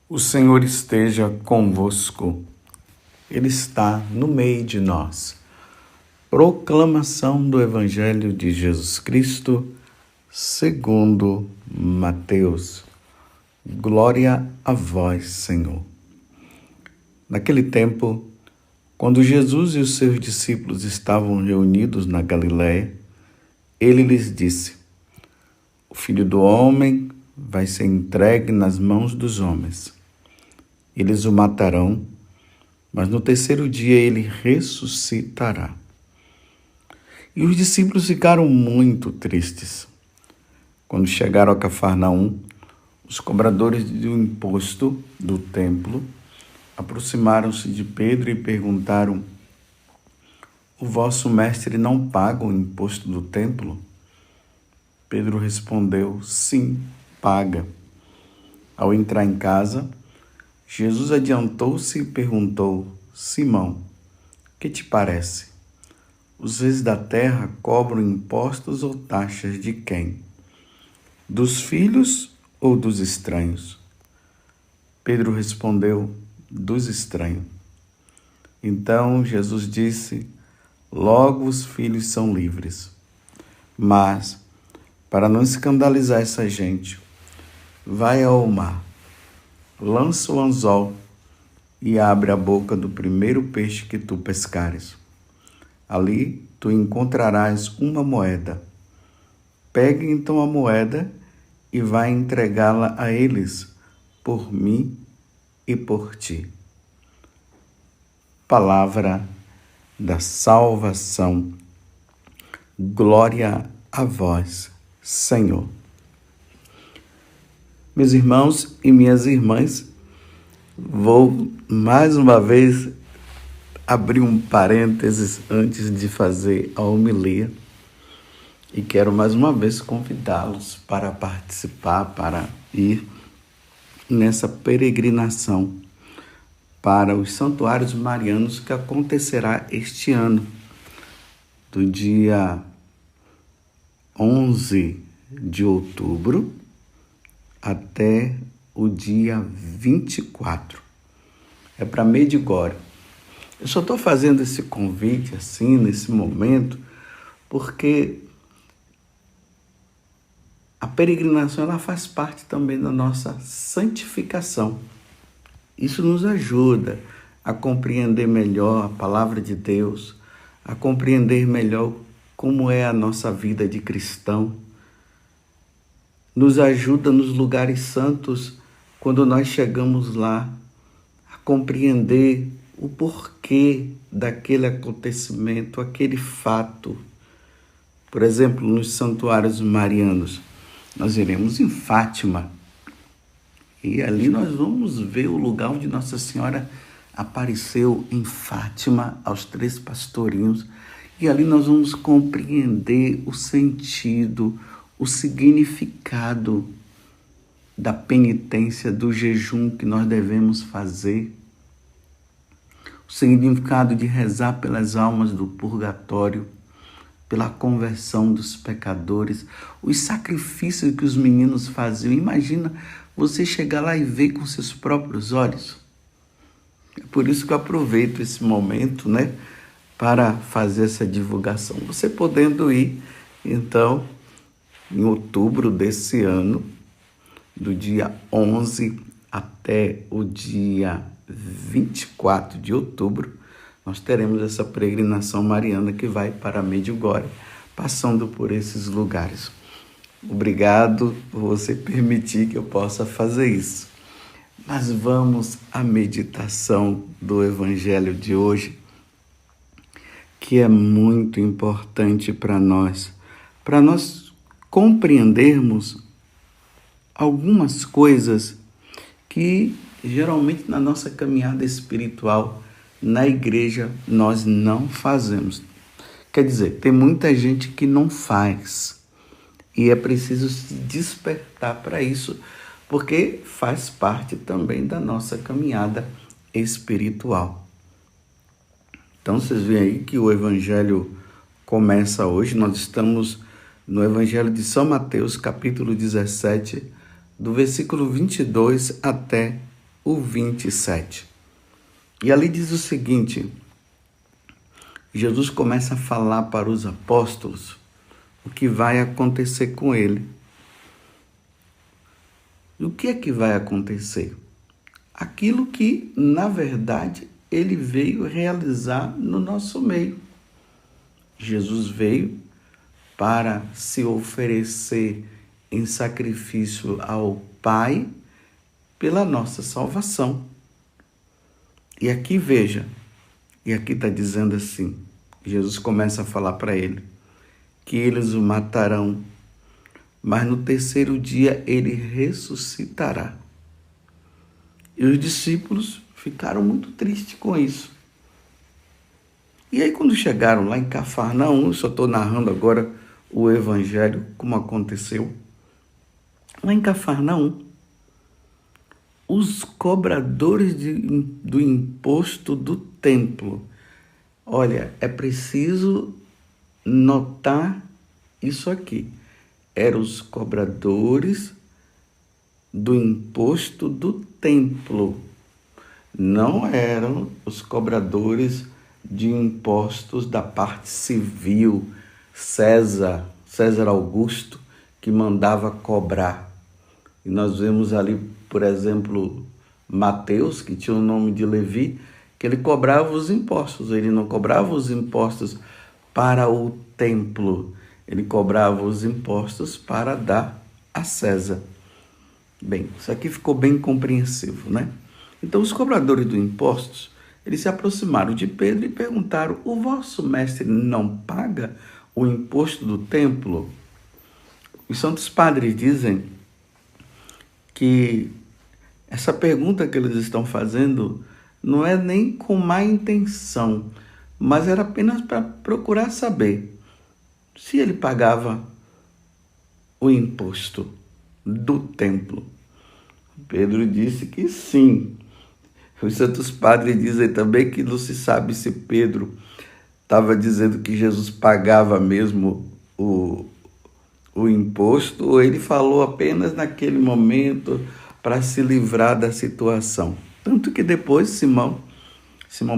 O Senhor esteja convosco, Ele está no meio de nós. Proclamação do Evangelho de Jesus Cristo, segundo Mateus. Glória a vós, Senhor. Naquele tempo, quando Jesus e os seus discípulos estavam reunidos na Galiléia, ele lhes disse: O Filho do Homem vai ser entregue nas mãos dos homens. Eles o matarão, mas no terceiro dia ele ressuscitará. E os discípulos ficaram muito tristes. Quando chegaram a Cafarnaum, os cobradores do imposto do templo aproximaram-se de Pedro e perguntaram: O vosso mestre não paga o imposto do templo? Pedro respondeu: Sim, paga. Ao entrar em casa, Jesus adiantou-se e perguntou: Simão, que te parece? Os reis da terra cobram impostos ou taxas de quem? Dos filhos ou dos estranhos? Pedro respondeu: Dos estranhos. Então Jesus disse: Logo os filhos são livres. Mas, para não escandalizar essa gente, vai ao mar, lança o anzol e abre a boca do primeiro peixe que tu pescares. Ali tu encontrarás uma moeda. Pegue então a moeda e vai entregá-la a eles, por mim e por ti. Palavra da salvação. Glória a vós, Senhor. Meus irmãos e minhas irmãs, vou mais uma vez abrir um parênteses antes de fazer a homilia e quero mais uma vez convidá-los para participar, para ir nessa peregrinação para os santuários marianos que acontecerá este ano, do dia 11 de outubro até o dia 24. É para Medjugorje. Eu só estou fazendo esse convite assim, nesse momento, porque a peregrinação ela faz parte também da nossa santificação. Isso nos ajuda a compreender melhor a palavra de Deus, a compreender melhor como é a nossa vida de cristão. Nos ajuda nos lugares santos, quando nós chegamos lá, a compreender o porquê daquele acontecimento, aquele fato. Por exemplo, nos santuários marianos, nós iremos em Fátima, e ali nós vamos ver o lugar onde Nossa Senhora apareceu em Fátima aos 3 pastorinhos, e ali nós vamos compreender o sentido, o significado da penitência, do jejum que nós devemos fazer, o significado de rezar pelas almas do purgatório, pela conversão dos pecadores, os sacrifícios que os meninos faziam. Imagina você chegar lá e ver com seus próprios olhos. É por isso que eu aproveito esse momento, para fazer essa divulgação. Você podendo ir, então, em outubro desse ano, do dia 11 até o dia 24 de outubro, nós teremos essa peregrinação mariana que vai para Medjugorje, passando por esses lugares. Obrigado por você permitir que eu possa fazer isso. Mas vamos à meditação do Evangelho de hoje, que é muito importante para nós compreendermos algumas coisas que geralmente na nossa caminhada espiritual na igreja nós não fazemos. Quer dizer, tem muita gente que não faz e é preciso se despertar para isso, porque faz parte também da nossa caminhada espiritual. Então vocês veem aí que o Evangelho começa hoje. Nós estamos no Evangelho de São Mateus, capítulo 17, do versículo 22 até o 27. E ali diz o seguinte: Jesus começa a falar para os apóstolos o que vai acontecer com ele. E o que é que vai acontecer? Aquilo que, na verdade, ele veio realizar no nosso meio. Jesus veio para se oferecer em sacrifício ao Pai pela nossa salvação. E aqui veja, e aqui está dizendo assim, Jesus começa a falar para ele, que eles o matarão, mas no terceiro dia ele ressuscitará. E os discípulos ficaram muito tristes com isso. E aí quando chegaram lá em Cafarnaum, eu só estou narrando agora o evangelho, como aconteceu. Lá em Cafarnaum, os cobradores do imposto do templo. Olha, é preciso notar isso aqui. Eram os cobradores do imposto do templo. Não eram os cobradores de impostos da parte civil. César Augusto, que mandava cobrar. E nós vemos ali, por exemplo, Mateus, que tinha o nome de Levi, que ele cobrava os impostos. Ele não cobrava os impostos para o templo, ele cobrava os impostos para dar a César. Bem, isso aqui ficou bem compreensivo, né? Então, os cobradores de impostos, eles se aproximaram de Pedro e perguntaram: o vosso mestre não paga o imposto do templo? Os santos padres dizem que essa pergunta que eles estão fazendo não é nem com má intenção, mas era apenas para procurar saber se ele pagava o imposto do templo. Pedro disse que sim. Os santos padres dizem também que não se sabe se Pedro estava dizendo que Jesus pagava mesmo o imposto, ou ele falou apenas naquele momento para se livrar da situação. Tanto que depois Simão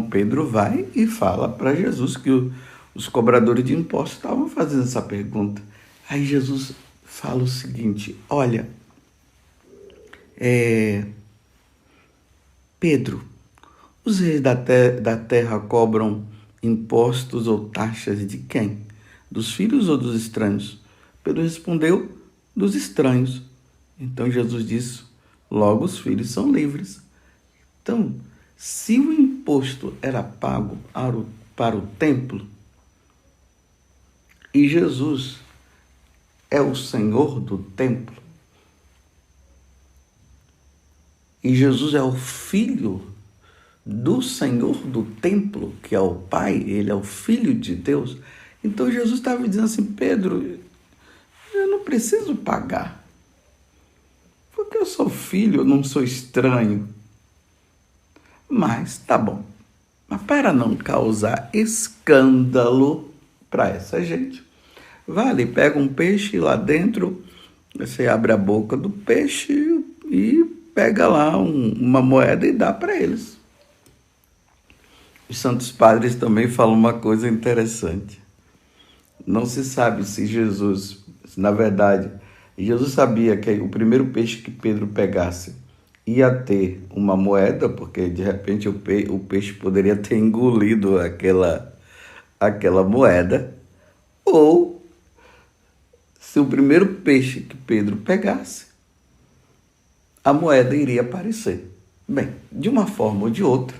Pedro vai e fala para Jesus que os cobradores de impostos estavam fazendo essa pergunta. Aí Jesus fala o seguinte: olha, Pedro, os reis da terra cobram impostos ou taxas de quem? Dos filhos ou dos estranhos? Pedro respondeu: dos estranhos. Então Jesus disse: logo os filhos são livres. Então, se o imposto era pago para o templo, e Jesus é o Senhor do templo, e Jesus é o Filho do Senhor do templo, que é o Pai, ele é o Filho de Deus. Então Jesus estava dizendo assim: Pedro, eu não preciso pagar, porque eu sou filho, eu não sou estranho. Mas tá bom, mas para não causar escândalo para essa gente, vai ali, pega um peixe lá dentro, você abre a boca do peixe e pega lá uma moeda e dá para eles. Os santos padres também falam uma coisa interessante. Não se sabe se Jesus, na verdade, Jesus sabia que o primeiro peixe que Pedro pegasse ia ter uma moeda, porque de repente o peixe poderia ter engolido aquela moeda, ou se o primeiro peixe que Pedro pegasse, a moeda iria aparecer. Bem, de uma forma ou de outra,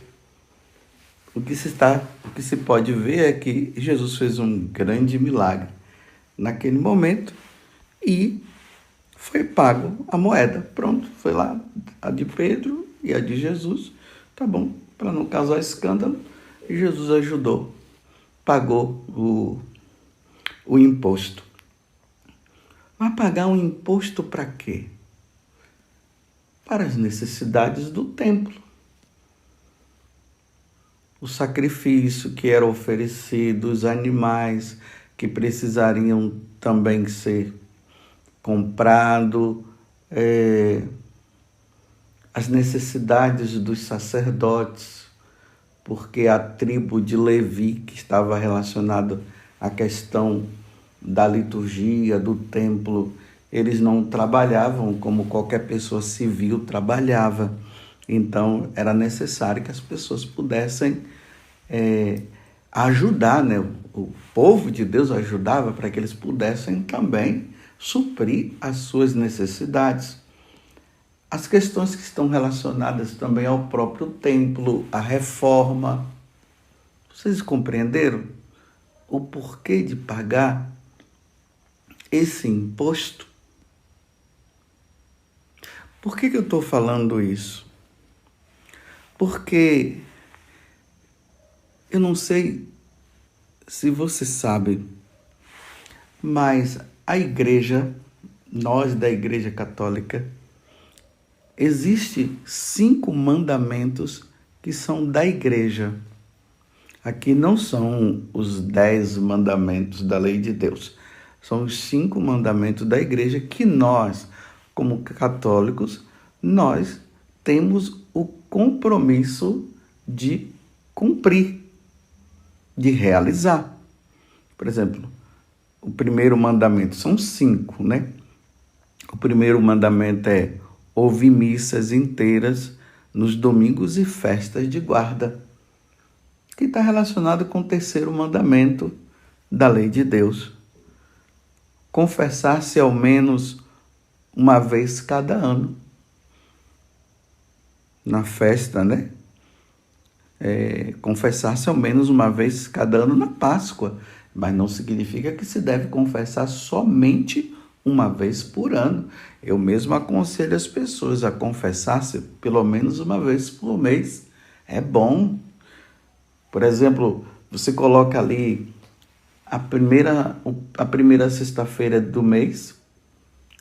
o que se pode ver é que Jesus fez um grande milagre naquele momento e foi pago a moeda. Pronto, foi lá a de Pedro e a de Jesus. Tá bom, para não causar escândalo, Jesus ajudou, pagou o imposto. Mas pagar um imposto para quê? Para as necessidades do templo. O sacrifício que era oferecido, os animais que precisariam também ser comprado, as necessidades dos sacerdotes, porque a tribo de Levi, que estava relacionada à questão da liturgia, do templo, eles não trabalhavam como qualquer pessoa civil trabalhava. Então, era necessário que as pessoas pudessem ajudar, né? O povo de Deus ajudava para que eles pudessem também suprir as suas necessidades. As questões que estão relacionadas também ao próprio templo, a reforma. Vocês compreenderam o porquê de pagar esse imposto? Por que eu estou falando isso? Porque eu não sei se você sabe, mas a igreja, nós da Igreja Católica, existem 5 mandamentos que são da igreja. Aqui não são os 10 mandamentos da lei de Deus. São os 5 mandamentos da igreja que nós, como católicos, nós temos o compromisso de cumprir, de realizar. Por exemplo, o primeiro mandamento, são 5, né? O primeiro mandamento é ouvir missas inteiras nos domingos e festas de guarda, que está relacionado com o terceiro mandamento da lei de Deus. Confessar-se ao menos uma vez cada ano. Na festa, né? Confessar-se ao menos uma vez cada ano na Páscoa, mas não significa que se deve confessar somente uma vez por ano. Eu mesmo aconselho as pessoas a confessar-se pelo menos uma vez por mês. É bom. Por exemplo, você coloca ali a primeira sexta-feira do mês,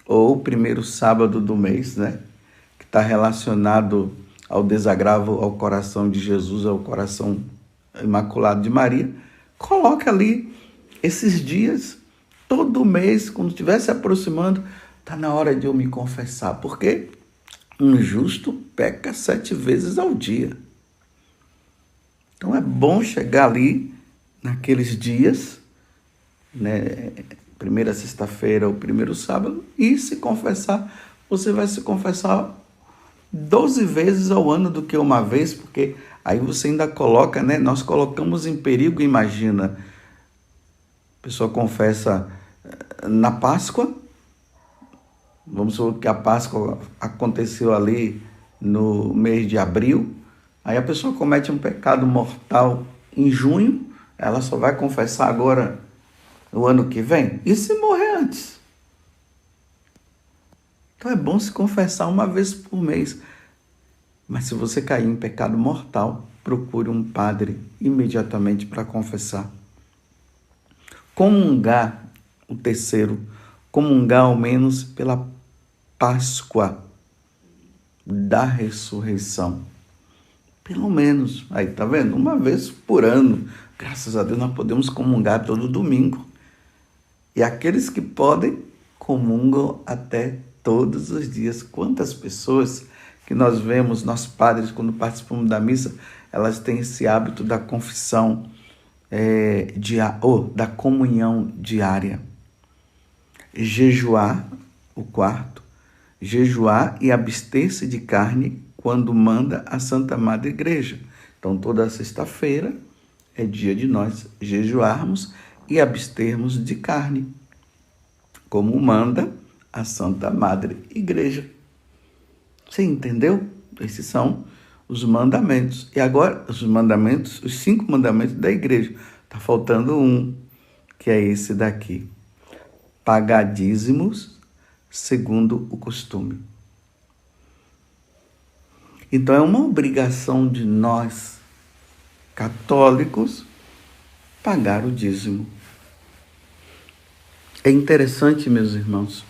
ou o primeiro sábado do mês, né? Que está relacionado ao desagravo ao coração de Jesus, ao coração imaculado de Maria. Coloca ali esses dias, todo mês, quando estiver se aproximando, está na hora de eu me confessar, porque um justo peca 7 vezes ao dia. Então é bom chegar ali naqueles dias, né? Primeira sexta-feira ou primeiro sábado, e se confessar. Você vai se confessar 12 vezes ao ano do que uma vez, porque aí você ainda coloca, né? Nós colocamos em perigo, imagina. A pessoa confessa na Páscoa. Vamos supor que a Páscoa aconteceu ali no mês de abril. Aí a pessoa comete um pecado mortal em junho. Ela só vai confessar agora no ano que vem. E se morrer antes? Então é bom se confessar uma vez por mês. Mas se você cair em pecado mortal, procure um padre imediatamente para confessar. Comungar, o terceiro, comungar ao menos pela Páscoa da ressurreição. Pelo menos, aí tá vendo? Uma vez por ano. Graças a Deus nós podemos comungar todo domingo. E aqueles que podem, comungam até todos os dias. Quantas pessoas que nós vemos, nossos padres, quando participamos da missa, elas têm esse hábito da confissão, da comunhão diária. Jejuar, o quarto, jejuar e abster-se de carne quando manda a Santa Madre Igreja. Então, toda sexta-feira é dia de nós jejuarmos e abstermos de carne, como manda a Santa Madre Igreja. Você entendeu? Esses são os mandamentos. E agora, os 5 mandamentos da igreja. Está faltando um, que é esse daqui. Pagar dízimos segundo o costume. Então, é uma obrigação de nós, católicos, pagar o dízimo. É interessante, meus irmãos,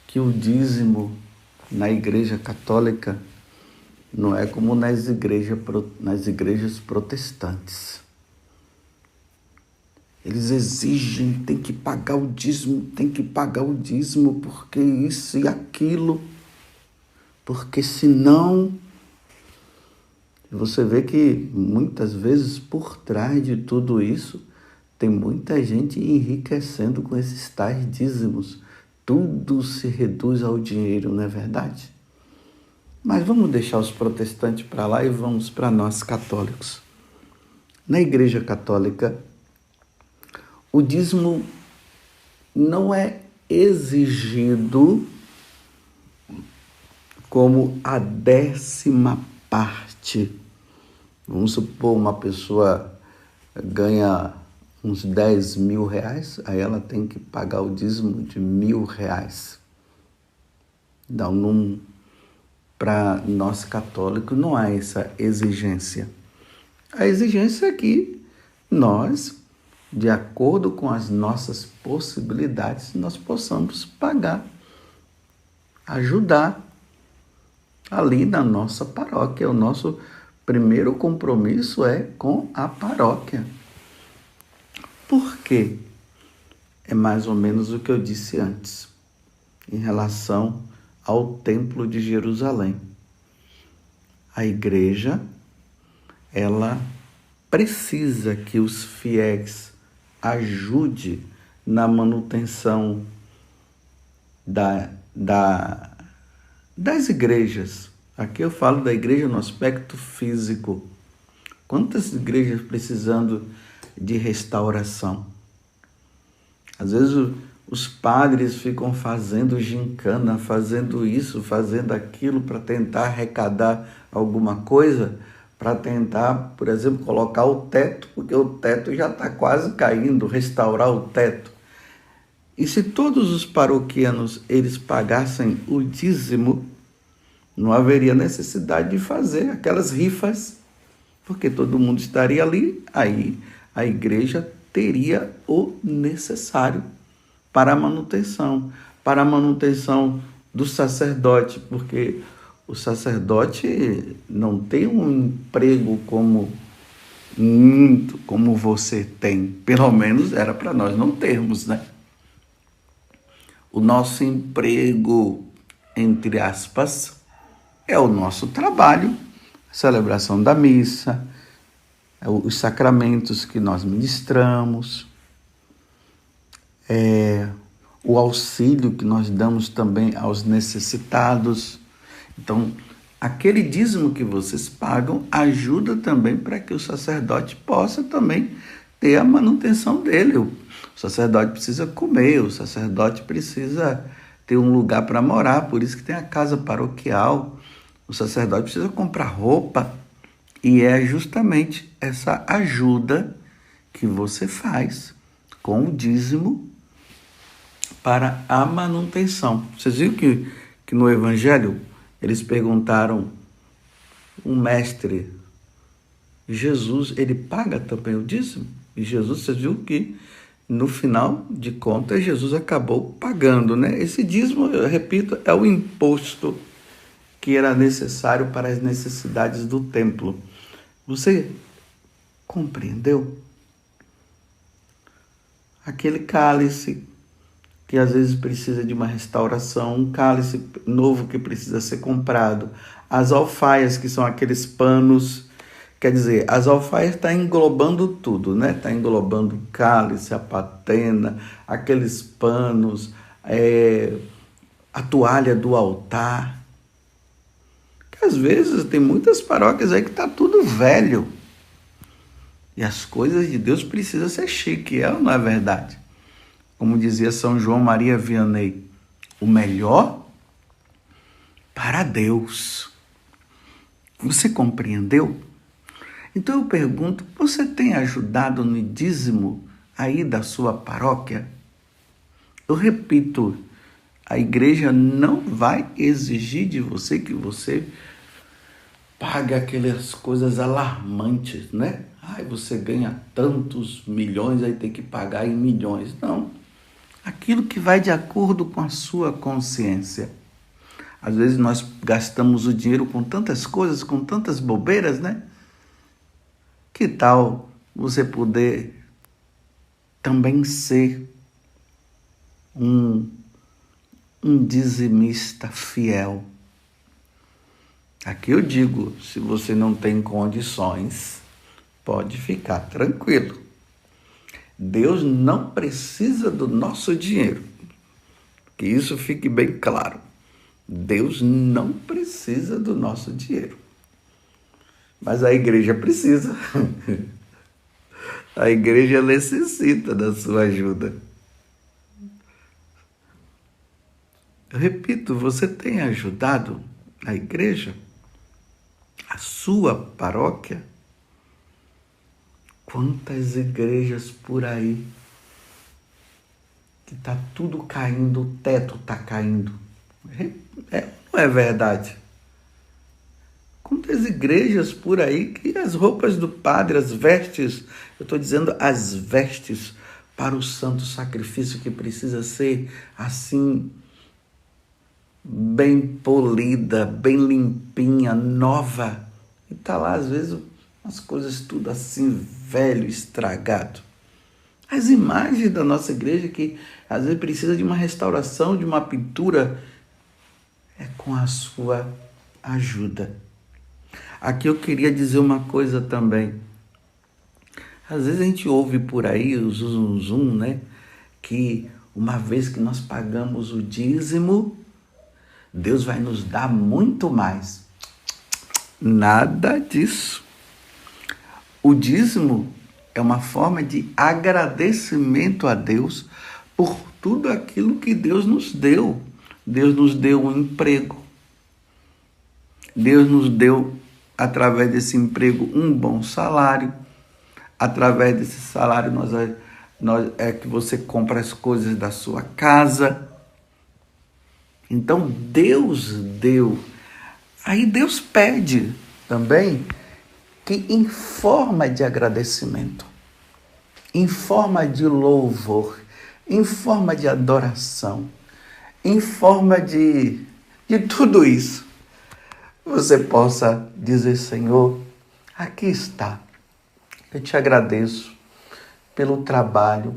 que o dízimo na Igreja Católica não é como nas igrejas protestantes. Eles exigem, tem que pagar o dízimo, porque isso e aquilo. Porque senão, você vê que muitas vezes por trás de tudo isso, tem muita gente enriquecendo com esses tais dízimos. Tudo se reduz ao dinheiro, não é verdade? Mas vamos deixar os protestantes para lá e vamos para nós católicos. Na Igreja Católica, o dízimo não é exigido como a 10ª parte. Vamos supor, uma pessoa ganha uns 10 mil reais, aí ela tem que pagar o dízimo de R$ 1.000. Então, para nós católicos, não há essa exigência. A exigência é que nós, de acordo com as nossas possibilidades, nós possamos pagar, ajudar ali na nossa paróquia. O nosso primeiro compromisso é com a paróquia. Por quê? É mais ou menos o que eu disse antes, em relação ao Templo de Jerusalém. A igreja, ela precisa que os fiéis ajudem na manutenção das igrejas. Aqui eu falo da igreja no aspecto físico. Quantas igrejas precisando de restauração? Às vezes os padres ficam fazendo gincana, fazendo isso, fazendo aquilo para tentar arrecadar alguma coisa, para tentar, por exemplo, colocar o teto, porque o teto já está quase caindo, restaurar o teto. E se todos os paroquianos eles pagassem o dízimo, não haveria necessidade de fazer aquelas rifas, porque todo mundo estaria ali, aí a igreja teria o necessário para a manutenção do sacerdote, porque o sacerdote não tem um emprego como você tem, pelo menos era para nós não termos, né? O nosso emprego, entre aspas, é o nosso trabalho, a celebração da missa, os sacramentos que nós ministramos, o auxílio que nós damos também aos necessitados. Então, aquele dízimo que vocês pagam ajuda também para que o sacerdote possa também ter a manutenção dele. O sacerdote precisa comer, o sacerdote precisa ter um lugar para morar, por isso que tem a casa paroquial. O sacerdote precisa comprar roupa, e é justamente essa ajuda que você faz com o dízimo para a manutenção. Vocês viram que no Evangelho eles perguntaram, um mestre, Jesus, ele paga também o dízimo? E Jesus, vocês viram que no final de contas Jesus acabou pagando, né? Esse dízimo, eu repito, é o imposto que era necessário para as necessidades do templo. Você compreendeu? Aquele cálice que às vezes precisa de uma restauração, um cálice novo que precisa ser comprado, as alfaias, que são aqueles panos, quer dizer, as alfaias estão englobando tudo, né? Está englobando o cálice, a patena, aqueles panos, a toalha do altar, que às vezes tem muitas paróquias aí que está tudo velho, e as coisas de Deus precisam ser chique, não é verdade? Como dizia São João Maria Vianney, o melhor para Deus. Você compreendeu? Então eu pergunto, você tem ajudado no dízimo aí da sua paróquia? Eu repito, a igreja não vai exigir de você que você pague aquelas coisas alarmantes, né? Você ganha tantos milhões, aí tem que pagar em milhões. Não. Aquilo que vai de acordo com a sua consciência. Às vezes nós gastamos o dinheiro com tantas coisas, com tantas bobeiras, né? Que tal você poder também ser um dizimista fiel? Aqui eu digo, se você não tem condições, pode ficar tranquilo. Deus não precisa do nosso dinheiro. Que isso fique bem claro. Deus não precisa do nosso dinheiro. Mas a igreja precisa. A igreja necessita da sua ajuda. Eu repito, você tem ajudado a igreja? A sua paróquia? Quantas igrejas por aí que está tudo caindo, o teto está caindo. Não é verdade? Quantas igrejas por aí que as roupas do padre, as vestes, eu estou dizendo as vestes para o santo sacrifício que precisa ser assim, bem polida, bem limpinha, nova. E está lá, às vezes, as coisas tudo assim, velho, estragado. As imagens da nossa igreja que às vezes precisa de uma restauração, de uma pintura, é com a sua ajuda. Aqui eu queria dizer uma coisa também. Às vezes a gente ouve por aí o zum, né? Que uma vez que nós pagamos o dízimo, Deus vai nos dar muito mais. Nada disso. O dízimo é uma forma de agradecimento a Deus por tudo aquilo que Deus nos deu. Deus nos deu um emprego. Deus nos deu, através desse emprego, um bom salário. Através desse salário, é que você compra as coisas da sua casa. Então, Deus deu. Aí Deus pede também que em forma de agradecimento, em forma de louvor, em forma de adoração, em forma de tudo isso, você possa dizer: Senhor, aqui está. Eu te agradeço pelo trabalho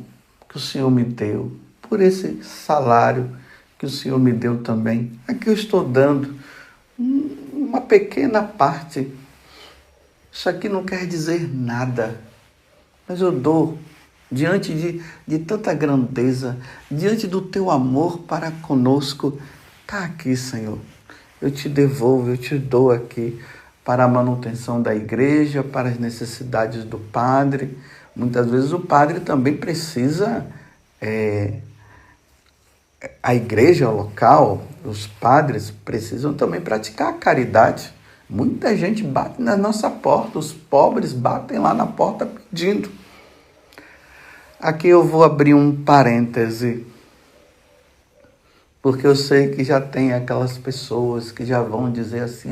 que o Senhor me deu, por esse salário que o Senhor me deu também. Aqui eu estou dando uma pequena parte. Isso aqui não quer dizer nada, mas eu dou diante de tanta grandeza, diante do teu amor para conosco. Está aqui, Senhor. Eu te devolvo, eu te dou aqui para a manutenção da igreja, para as necessidades do padre. Muitas vezes o padre também precisa, a igreja local, os padres precisam também praticar a caridade. Muita gente bate na nossa porta, os pobres batem lá na porta pedindo. Aqui eu vou abrir um parêntese, porque eu sei que já tem aquelas pessoas que já vão dizer assim: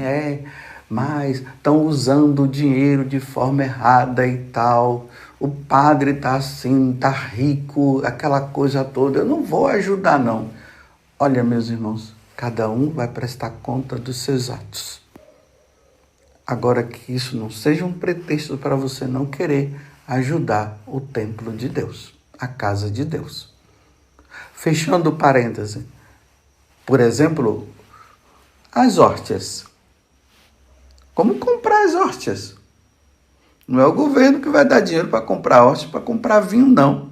mas estão usando o dinheiro de forma errada e tal, o padre está assim, está rico, aquela coisa toda, eu não vou ajudar não. Olha, meus irmãos, cada um vai prestar conta dos seus atos. Agora, que isso não seja um pretexto para você não querer ajudar o templo de Deus, a casa de Deus. Fechando parêntese, por exemplo, as hóstias. Como comprar as hóstias? Não é o governo que vai dar dinheiro para comprar hóstia, para comprar vinho, não.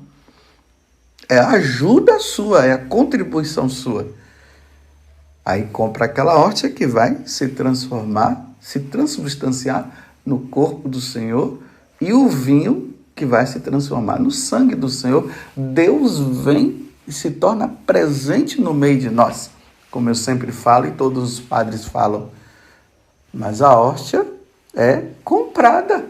É a ajuda sua, é a contribuição sua. Aí compra aquela hóstia que vai se transformar, se transubstanciar no corpo do Senhor, e o vinho que vai se transformar no sangue do Senhor. Deus vem e se torna presente no meio de nós, como eu sempre falo e todos os padres falam. Mas a hóstia é comprada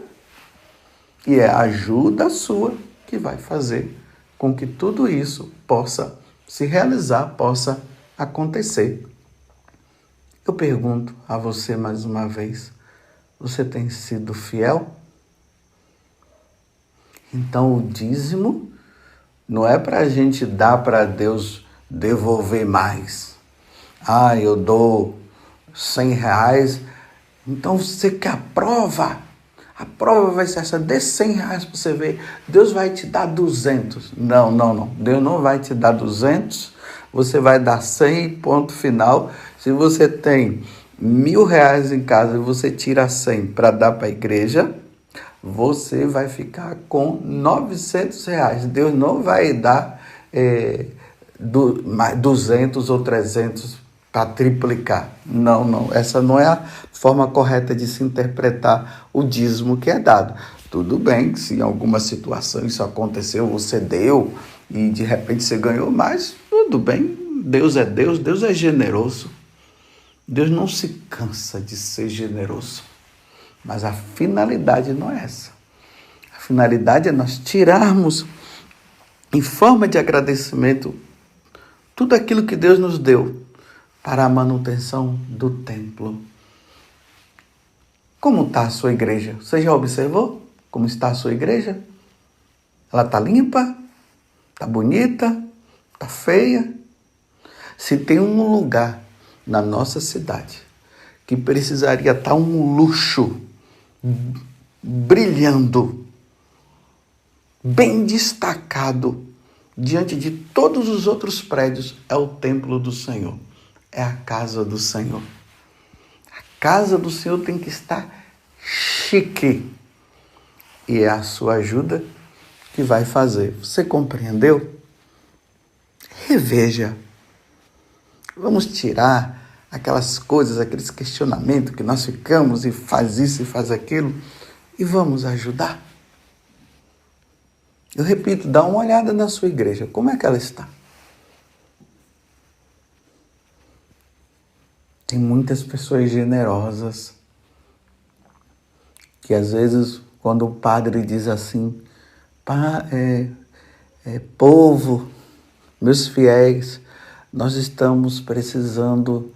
e é a ajuda sua que vai fazer com que tudo isso possa se realizar, possa acontecer. Eu pergunto a você mais uma vez: você tem sido fiel? Então o dízimo não é para a gente dar para Deus devolver mais. Eu dou R$100, então você quer a prova? A prova vai ser essa: dê R$100 para você ver, Deus vai te dar 200. Não. Deus não vai te dar 200, você vai dar 100, ponto final. Se você tem R$ 1.000 em casa e você tira 100 para dar para a igreja, você vai ficar com R$ 900. Deus não vai dar 200 ou 300 para triplicar. Não. Essa não é a forma correta de se interpretar o dízimo que é dado. Tudo bem que se em alguma situação isso aconteceu, você deu e de repente você ganhou mais, tudo bem. Deus é generoso. Deus não se cansa de ser generoso. Mas a finalidade não é essa. A finalidade é nós tirarmos, em forma de agradecimento, tudo aquilo que Deus nos deu para a manutenção do templo. Como está a sua igreja? Você já observou como está a sua igreja? Ela está limpa? Está bonita? Está feia? Se tem um lugar na nossa cidade que precisaria estar um luxo, brilhando, bem destacado, diante de todos os outros prédios, é o templo do Senhor. É a casa do Senhor. A casa do Senhor tem que estar chique. E é a sua ajuda que vai fazer. Você compreendeu? Reveja. Vamos tirar aquelas coisas, aqueles questionamentos que nós ficamos e faz isso e faz aquilo e vamos ajudar. Eu repito, dá uma olhada na sua igreja. Como é que ela está? Tem muitas pessoas generosas que às vezes quando o padre diz assim, povo, meus fiéis, nós estamos precisando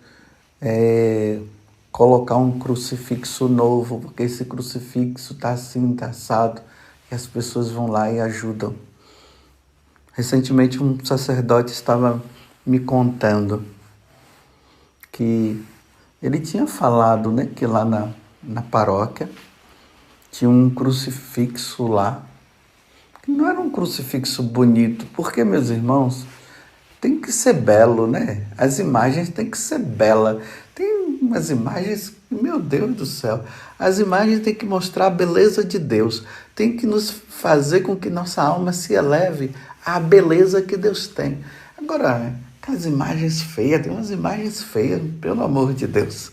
colocar um crucifixo novo, porque esse crucifixo está assim, está assado, e as pessoas vão lá e ajudam. Recentemente um sacerdote estava me contando que ele tinha falado, né, que lá na paróquia tinha um crucifixo lá, que não era um crucifixo bonito, porque, meus irmãos, tem que ser belo, né? As imagens têm que ser belas. Tem umas imagens, meu Deus do céu, as imagens têm que mostrar a beleza de Deus, tem que nos fazer com que nossa alma se eleve à beleza que Deus tem. Agora, aquelas imagens feias, tem umas imagens feias, pelo amor de Deus.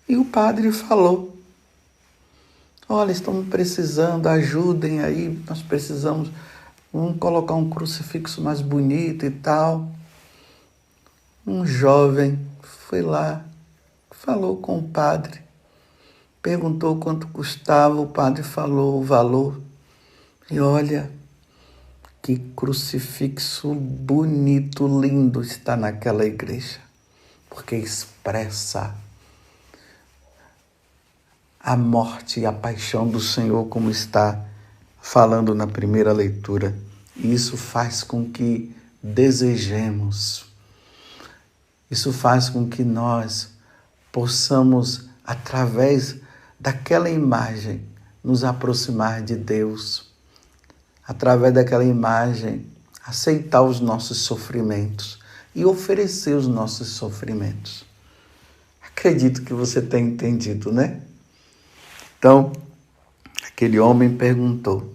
E o padre falou, olha, estamos precisando, ajudem aí, nós precisamos, vamos colocar um crucifixo mais bonito e tal. Um jovem foi lá, falou com o padre, perguntou quanto custava, o padre falou o valor. E olha, que crucifixo bonito, lindo está naquela igreja, porque expressa a morte e a paixão do Senhor, como está falando na primeira leitura. E isso faz com que desejemos, isso faz com que nós possamos, através daquela imagem, nos aproximar de Deus, através daquela imagem, aceitar os nossos sofrimentos e oferecer os nossos sofrimentos. Acredito que você tenha entendido, né? Então, aquele homem perguntou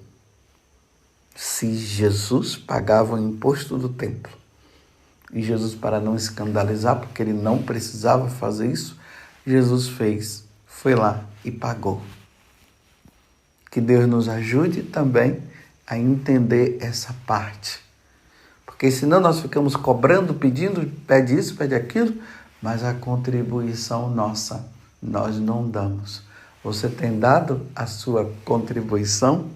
se Jesus pagava o imposto do templo. E Jesus, para não escandalizar, porque ele não precisava fazer isso, Jesus foi lá e pagou. Que Deus nos ajude também a entender essa parte. Porque senão nós ficamos cobrando, pedindo, pede isso, pede aquilo, mas a contribuição nossa nós não damos. Você tem dado a sua contribuição?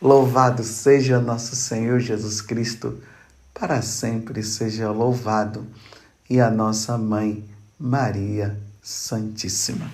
Louvado seja nosso Senhor Jesus Cristo, para sempre seja louvado, e a nossa Mãe Maria Santíssima.